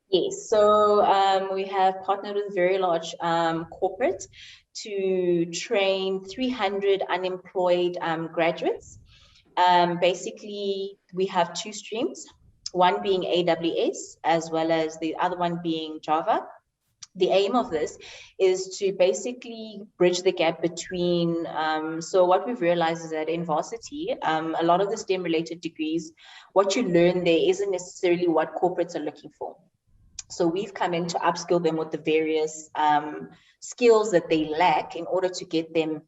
Yes, so we have partnered with a very large corporate to train 300 unemployed graduates. Basically, we have two streams, one being AWS as well as the other one being Java. The aim of this is to basically bridge the gap between, so what we've realized is that in varsity, a lot of the STEM related degrees, what you learn there isn't necessarily what corporates are looking for. So we've come in to upskill them with the various skills that they lack in order to get them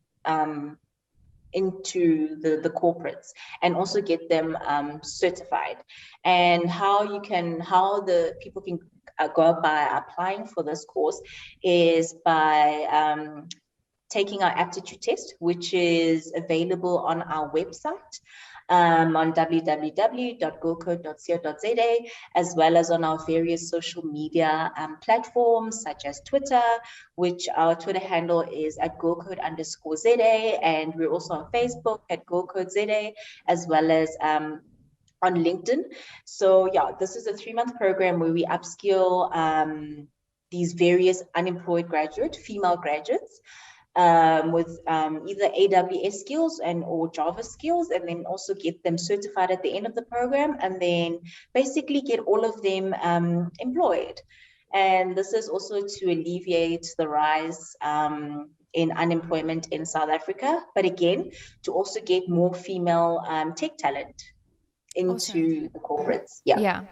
into the corporates and also get them certified. And how the people can go by applying for this course is by taking our aptitude test, which is available on our website on www.girlcode.co.za, as well as on our various social media platforms such as Twitter, which our Twitter handle is at girlcode_za, and we're also on Facebook at girlcodeza, as well as on LinkedIn. So yeah, this is a 3-month program where we upskill these various unemployed female graduates, with either AWS skills or Java skills, and then also get them certified at the end of the program, and then basically get all of them employed. And this is also to alleviate the rise in unemployment in South Africa, but again, to also get more female tech talent Awesome. into the corporates. Yeah. Yeah.